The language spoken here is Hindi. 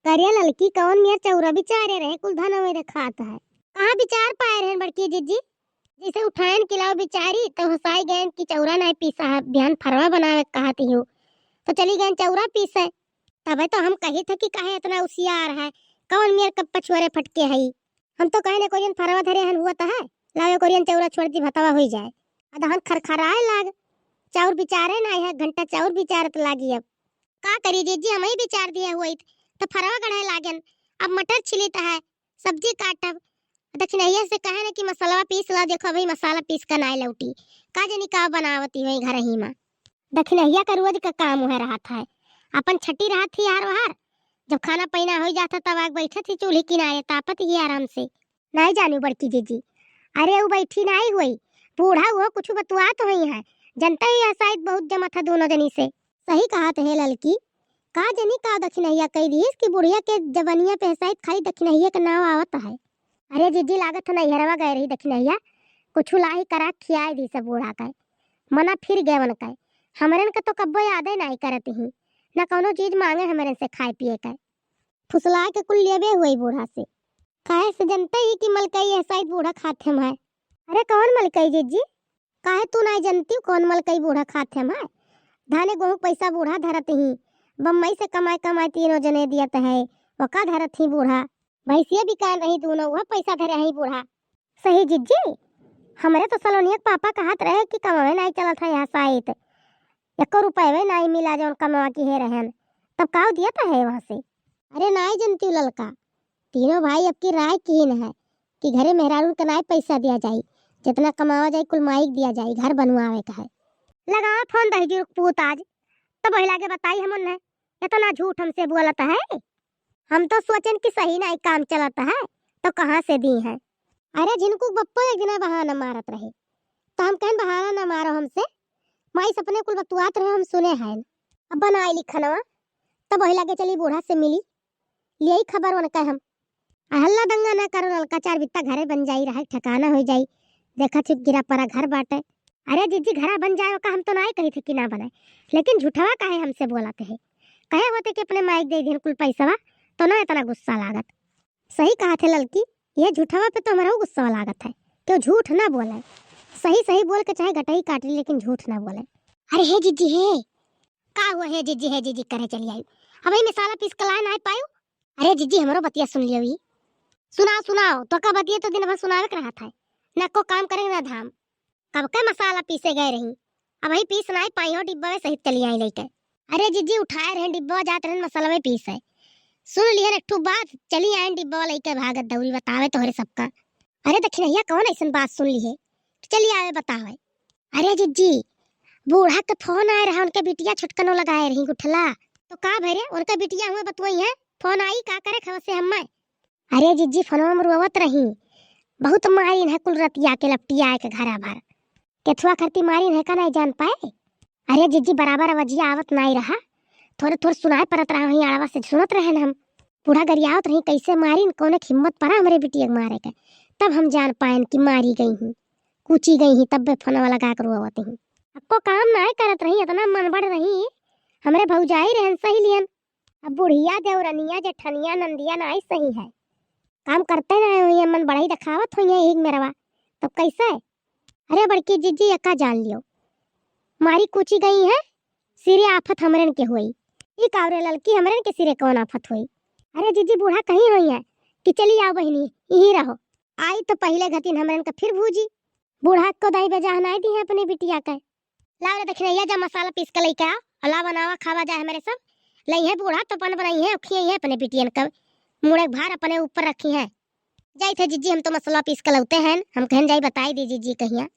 करिया लड़की कौन मेर चौरा बिचारे रहे कुल धन मेरे खाता है। कहाँ बिचार पाए रहे बड़की जीजी, जिसे उठाएन किलाओ बिचारी तो हसाई गए कि चौरा नहीं पीसा है, बिहान फरवा बनावे कहती हूँ तो चली गए चौरा पीसे। तबे तो हम कही थे कि काहे इतना उसियार है, कौन मेर कब पछुआरे फटके है। हम तो कहे न कोरियन फरवा धरे हन हुआ है, लावे कोरियन चौरा छोड़ दी भतवा हो जाए। अदहन खरखराए लाग, चाउर बिचारे नहीं है, घंटा चाउर बिचारत लागी। अब का करी जीजी, हम ही बिचार दिए हुई तो फरवा गढ़े लागन। अब मटर छिलित है, सब्जी काटब, दक्षिणैया से कहे न कि मसाला पीस ला, देखो भाई मसाला पीस कर नाई लौटी का जनी का बनावती वही घर ही में। दक्षिणैया का रोज का काम हो रहा था, अपन छठी रहा थी यार बाहर, जब खाना पीना हो जाता तब आग बैठे थी चूल्हे किनारे तापत ही आराम से। नहीं जानू बड़की जीजी, अरे वो बैठी नहीं हुई, बूढ़ा हुआ कुछ बतुआ तो ही है, जनता ही शायद बहुत जमा था दोनों जनी से। सही कहा है लड़की, का जनी का दक्षिणैया कह दी कि बुढ़िया के जवनिया पे शायद खाली दक्षिणैया का नाम आवत है। अरे जीजी लागत है नैहरवा गए रही दक्षिणैया, कुछ लाही करा खियाई दी सब बूढ़ा का, मना फिर गए वन का। हमरन का तो कब्बो यादे नहीं करती ही, न कोनो चीज मांगे हमरन से खाए पिए का, फुसला के कुल लेबे हुई बूढ़ा से। काहे से जनते ही कि मलकई है शायद बूढ़ा खाते हम है। अरे कौन मलकई जीजी, काहे तू नहीं जानती कौन मलकई बूढ़ा खाते हम है। धाने गेहूं पैसा बूढ़ा धरत ही, बम्बई से कमाए कमाए तीनों जने दियत है, वका धरत ही बूढ़ा, भैंसिया बिका नहीं दोनों वह पैसा धरे ही बूढ़ा। सही जीजी, हमारे तो सलोनिया के पापा कहत रहे कि कमावे नहीं चलत है यहाँ शायद, 1 रुपये नहीं मिला जो कमावा की है रहन, तब काव दिया था है वहाँ से। अरे नहीं जनती ललका, तीनों भाई अब की राय कीन है कि घरे मेहरारू का नहीं पैसा दिया जाए, जितना कमावा जाए कुल माइक दिया जाए, घर बनवावे का है। लगा फोन दही पूत आज तो बहिला के बताई हम उन्हें, इतना झूठ हमसे बोलता है। हम तो सोचन कि सही नहीं काम चलता है तो कहाँ से दी है। अरे जिनको बप्पो एक दिन बहाना मारत रहे तो हम कहन बहाना ना मारो हमसे, माई सपने कुल बतुआत रहे हम सुने हैं। अब बनाई लिखनवा तो बहिला के चली बूढ़ा से मिली, यही खबर उनका हम हल्ला दंगा ना करो ललका, 4 बित्ता घरे बन जाई रहा ठिकाना हो जाई, देखा छिप गिरा परा घर बाटे। अरे जीजी घरा बन जाए का हम तो नहीं कही थे कि ना बनाए, लेकिन झूठवा काहे हमसे बोलाते है, कहे होते कि अपने माइक दे दिन कुल पैसा तो ना इतना गुस्सा लागत। सही कहा थे लड़की, ये झूठवा पे तो हमारा गुस्सा लागत है, क्यों झूठ ना बोले, सही सही बोल के चाहे गटाई काट ली लेकिन झूठ ना बोले। अरे हे जीजी है का हुआ है जीजी करे चली आई, अब मसाला पीस के लाए ना पायो। अरे जीजी हमारो बतिया सुन लियो, सुनाओ तो का बतिया तो दिन भर सुनावे के रहा था, ना को काम करेंगे ना धाम, कब का मसाला पीसे गए रही, अब ही पीस ना पाई हो डिब्बा में सहित चली आई लेके। अरे जीजी उठाए रहे डिब्बा जाते रहे मसाला में पीस है, सुन लिया एक ठू बात, चली आए डिब्बा लेके भागत दौड़ी बतावे तो हरे सबका। अरे दक्षिणैया कौन ऐसी बात सुन ली है, चलिए आवे बतावे। अरे जीजी बूढ़ा के फोन आए रहा, उनके बिटिया छुटकनो लगाए रही गुठला, तो का भरे उनका बिटिया हुए बतवई है, फोन आई का करे खबर से हम। अरे जीजी फोनवा में रोवत रही, बहुत मारीन है कुल रतिया के लपटिया आए के घरा भर, केथुआ करती मारीन है का नहीं जान पाए। अरे जीजी बराबर आवाजिया आवत नहीं रहा, थोड़े थोड़े सुनाए परत रहा, वहीं आड़वा से सुनत रहे हम, बूढ़ा गरियावत रही कैसे मारीन, कौन हिम्मत पड़ा हमारे बिटिया के मारे के, तब हम जान पाएन कि मारी गई हूँ, कूची गई ही, तब फोनवा लगा कर रोवत हूँ। आपको काम ना करत रही, इतना मन बढ़ रही, हमारे भौजाई रहन सही लियन, अब बुढ़िया देवरनिया जेठनिया नंदिया ना सही है, काम करते ना हुई मन बड़ा ही दिखावत हुई है एक मेरवा, तब कैसे। अरे बड़की जीजी यका जान लियो, मारी कूची गई है, सिरे आफत हमरन के हुई, ये कावरे ललकी हमरन के सिरे कौन आफत हुई। अरे जीजी बूढ़ा कहीं हुई है कि चली आओ बहनी यही रहो, आई तो पहले घतीन हमरन का फिर भूजी, बूढ़ा को दाई बेजा हनाई दी है अपनी बिटिया का। लाओ रे दक्षिणैया जा मसाला पीस के लेके आओ, अला बनावा खावा जाए हमारे सब, लई है बूढ़ा तो पन बनाई है खियाई है अपने बिटियन का, मुड़े भार अपने ऊपर रखी है। जाई थे जीजी हम तो मसाला पीस के लौते हैं, हम कहन जाई बताई दी जीजी कहिया।